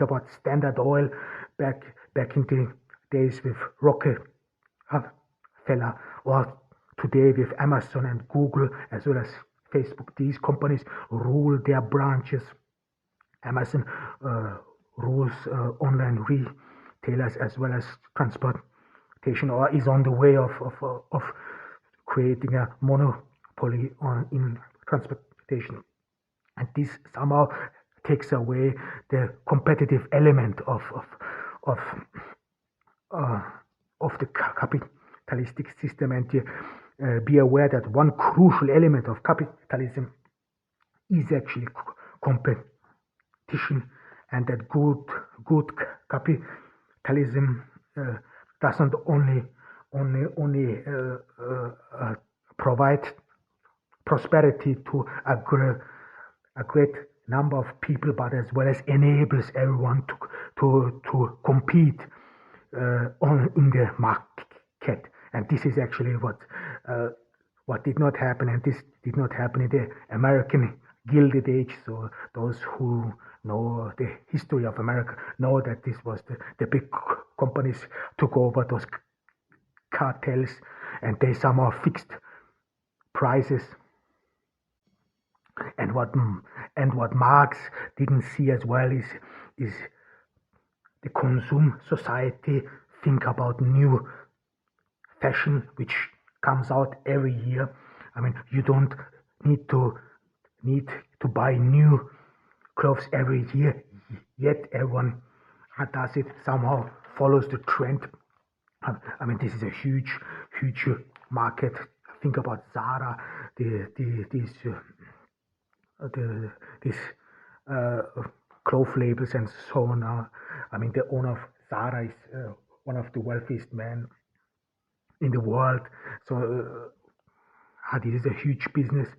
about Standard Oil back in the days with Rockefeller, or today with Amazon and Google as well as Facebook. These companies rule their branches. Amazon rules online retailers as well as transportation, or is on the way of creating a monopoly in transportation. And this somehow takes away the competitive element of the capitalistic system. And be aware that one crucial element of capitalism is actually competition, and that good capitalism doesn't only provide prosperity to a great number of people, but as well as enables everyone to compete in the market. And this is actually what did not happen, and this did not happen in the American Gilded Age. So those who know the history of America know that this was the big companies took over those cartels, and they somehow fixed prices. And what Marx didn't see as well is the consume society think about new fashion which comes out every year. I mean, you don't need to buy new clothes every year, yet everyone does it, somehow follows the trend. I mean, this is a huge market. Think about Zara, these clothes labels and so on. I mean, the owner of Zara is one of the wealthiest men in the world. So this is a huge business.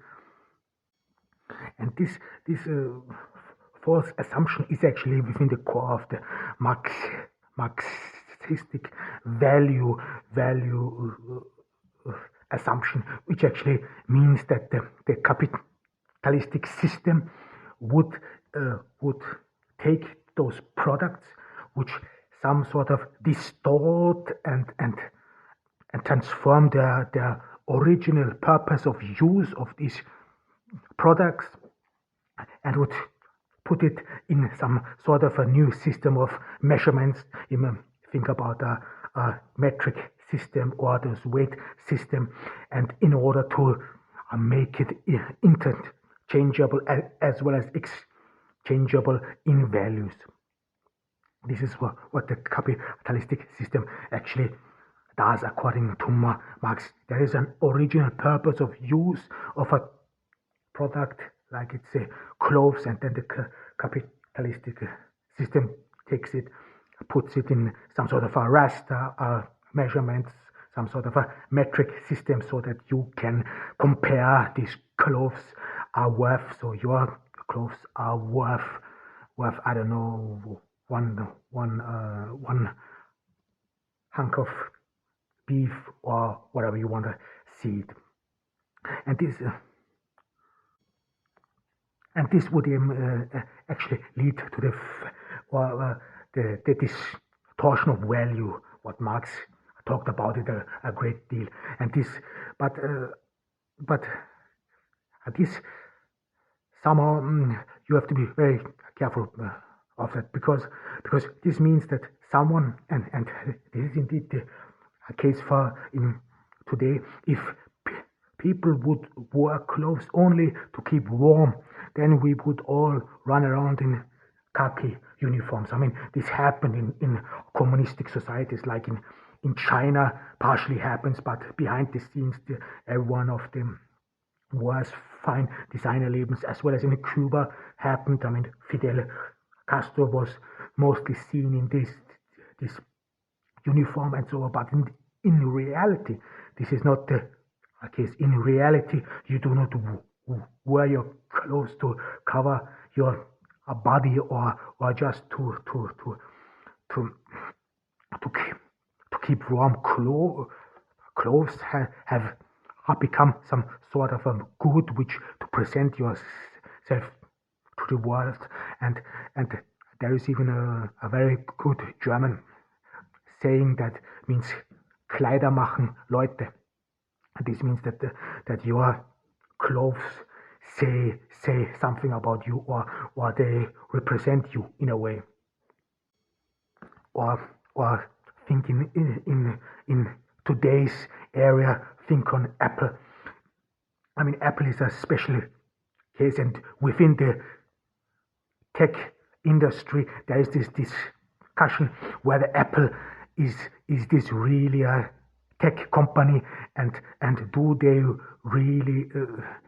And this false assumption is actually within the core of the Marxistic value assumption, which actually means that the capitalistic system would take those products which some sort of distort and transform their original purpose of use of these products, and would put it in some sort of a new system of measurements. Think about a metric system or those weight system, and in order to make it interchangeable as well as exchangeable in values. This is what the capitalistic system actually does, according to Marx. There is an original purpose of use of a product, like it's clothes, and then the capitalistic system takes it, puts it in some sort of a raster measurements, some sort of a metric system, so that you can compare these clothes are worth. So your clothes are worth I don't know, one hunk of beef or whatever you want to see it. And this would actually lead to the distortion of value, what Marx talked about it a great deal. And this, but this somehow you have to be very careful of that, because this means that someone, and this is indeed the case for in today, if people would wear clothes only to keep warm, then we would all run around in khaki uniforms. I mean, this happened in communistic societies, like in China, partially happens, but behind the scenes, every one of them was fine designer labels, as well as in Cuba happened. I mean, Fidel Castro was mostly seen in this uniform and so on, but in reality, this is not the case. In reality, you do not wear your clothes to cover your body or just to keep warm. Clothes have become some sort of a good which to present yourself to the world, and There is even a very good German saying that means Kleider machen Leute. This means that your clothes say something about you, or they represent you in a way. Or think in today's area, think on Apple. I mean, Apple is a special case, and within the tech industry, there is this discussion whether Apple is this really a tech company, and do they really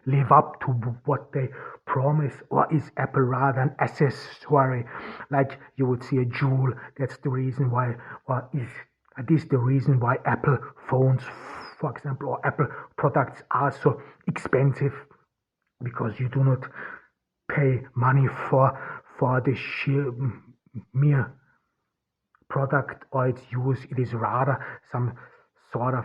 live up to what they promise, or is Apple rather an accessory, like you would see a jewel? That's the reason why, or is this the reason why Apple phones, for example, or Apple products are so expensive? Because you do not pay money for the sheer mere product or its use. It is rather some sort of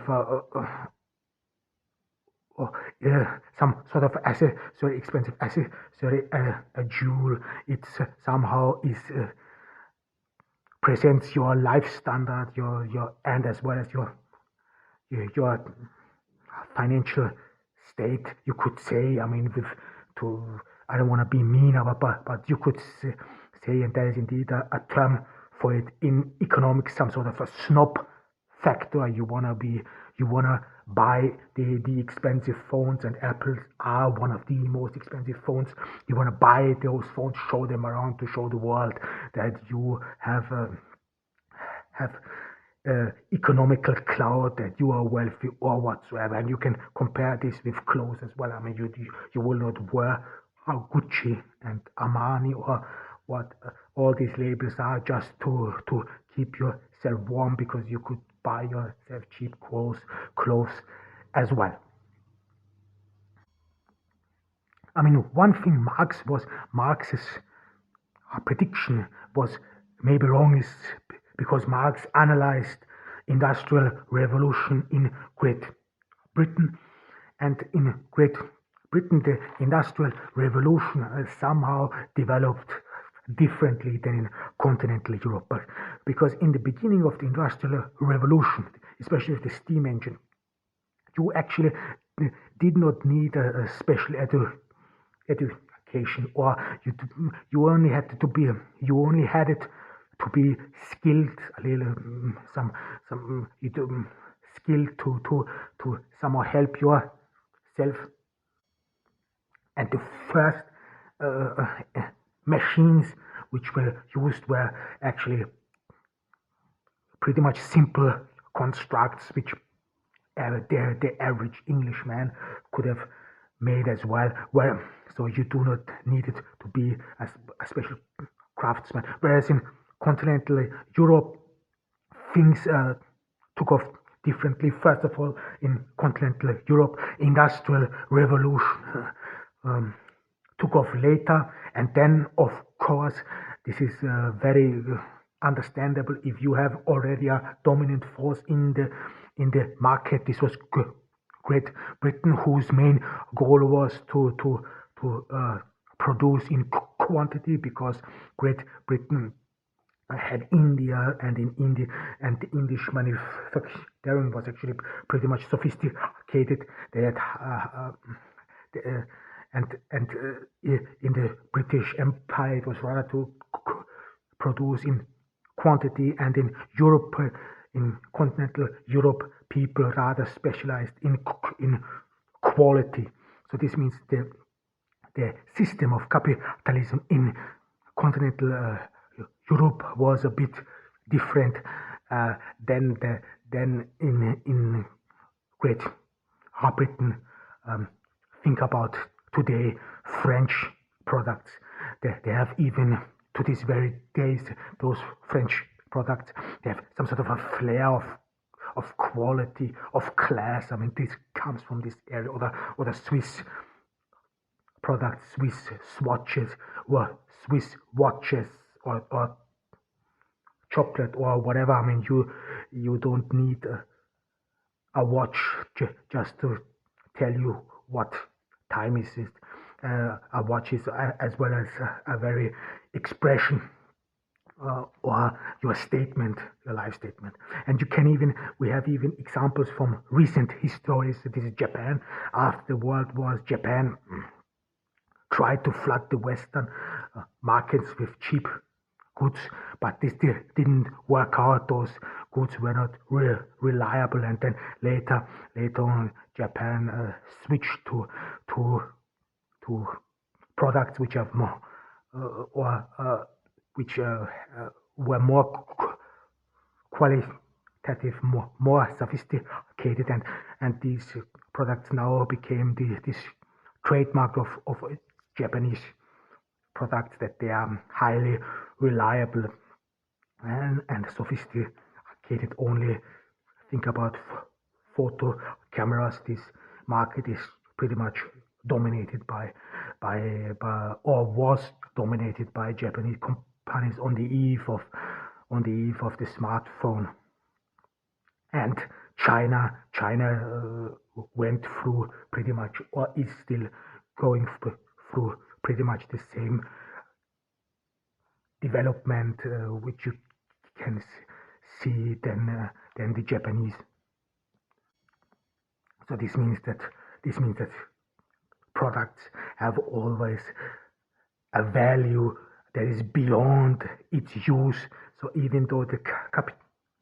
some sort of accessory, expensive accessory, a jewel. It somehow is presents your life standard, your and as well as your financial state, you could say. I mean, I don't want to be mean, but you could say, and there is indeed a term for it in economics, some sort of a snob factor. You wanna buy the expensive phones, and Apples are one of the most expensive phones. You wanna buy those phones, show them around to show the world that you have economical clout, that you are wealthy or whatsoever. And you can compare this with clothes as well. I mean, you will not wear Gucci and Armani or what all these labels are just to keep yourself warm, because you could buy yourself cheap clothes as well. I mean, one thing Marx's prediction was maybe wrong, is because Marx analyzed industrial revolution in Great Britain, and in Great Britain the industrial revolution somehow developed differently than in continental Europe. But because in the beginning of the industrial revolution, especially with the steam engine, you actually did not need a special education, or you only had it to be skilled a little, skilled to somehow help yourself. And the first machines which were used were actually pretty much simple constructs, which the average Englishman could have made as well. So you do not need it to be a special craftsman. Whereas in continental Europe, things took off differently. First of all, in continental Europe, industrial revolution took off later, and then of course this is very understandable. If you have already a dominant force in the market, this was Great Britain, whose main goal was to produce in quantity, because Great Britain had India, and in India, and the English manufacturing was actually pretty much sophisticated. They had in the British Empire, it was rather to produce in quantity, and in Europe, in continental Europe, people rather specialized in quality. So this means the system of capitalism in continental Europe was a bit different than in Great Britain. Think about today French products. They have, even to this very days, those French products, they have some sort of a flair of quality, of class. I mean, this comes from this area. Or the Swiss products, Swiss watches, or Swiss watches, or chocolate, or whatever. I mean, you don't need a watch just to tell you what time is it. A watch is as well as a very expression or your statement, your life statement. And we have even examples from recent histories. This is Japan. After the World Wars, Japan tried to flood the Western markets with cheap goods, but this didn't work out. Those goods were not reliable, and then later on, Japan switched to products which have more which were more qualitative, more sophisticated, and these products now became this trademark of Japanese products, that they are highly reliable and sophisticated. Only think about photo cameras. This market is pretty much dominated by or was dominated by Japanese companies on the eve of the smartphone. And China went through pretty much, or is still going through pretty much the same development, which you can see than the Japanese. So this means that products have always a value that is beyond its use. So even though the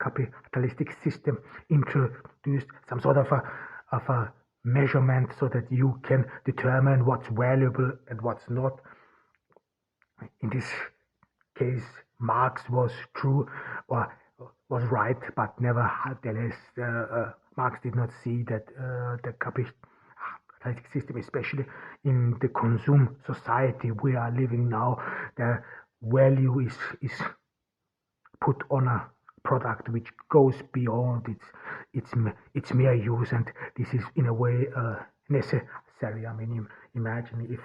capitalistic system introduced some sort of a measurement so that you can determine what's valuable and what's not, in this case Marx was true or was right, but nevertheless Marx did not see that the capitalistic system, especially in the consume society we are living now, the value is put on a product which goes beyond its mere use, and this is in a way necessary. I mean, imagine if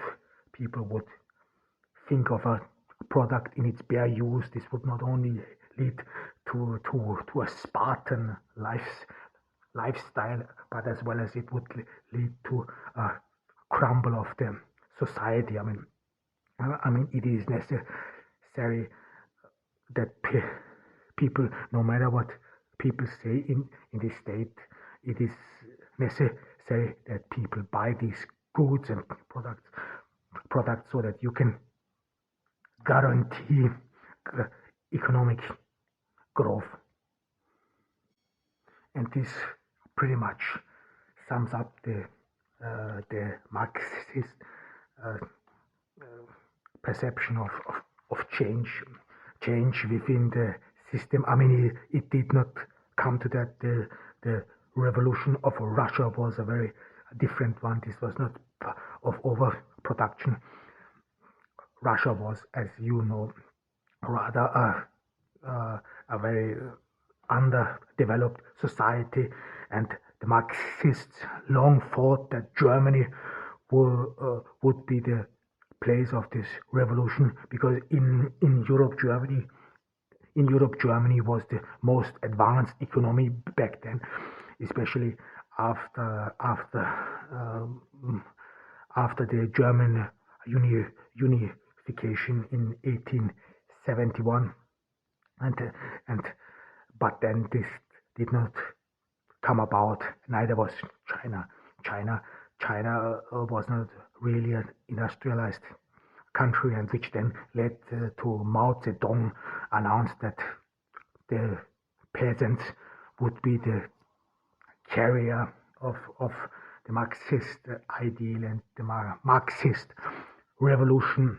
people would think of a product in its bare use. This would not only lead to a Spartan lifestyle, but as well as it would lead to a crumble of the society. I mean, it is necessary that people, no matter what people say in this state, it is necessary that people buy these goods and products so that you can guarantee economic growth. And this pretty much sums up the Marxist perception of change within the system. I mean, it did not come to that. The revolution of Russia was a very different one. This was not of overproduction. Russia was, as you know, rather a very underdeveloped society, and the Marxists long thought that Germany would be the place of this revolution, because in Europe, Germany was the most advanced economy back then, especially after the German unification in 1871, but then this did not come about. Neither was China. China was not really an industrialized country, and which then led to Mao Zedong announced that the peasants would be the carrier of the Marxist ideal and the Marxist revolution.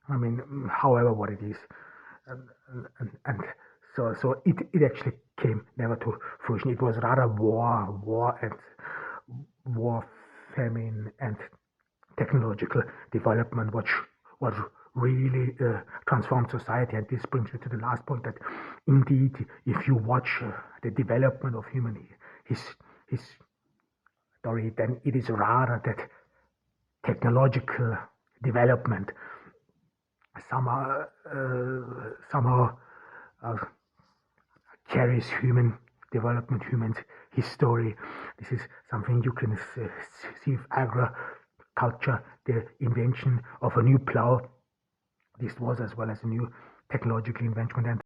I mean, however, what it is, and so it actually came never to fruition. It was rather war, famine, and technological development which really transformed society. And this brings me to the last point, that indeed, if you watch the development of human history, then it is rather that technological development somehow carries human development, human history. This is something you can see with agriculture, the invention of a new plow. This was as well as a new technological invention. And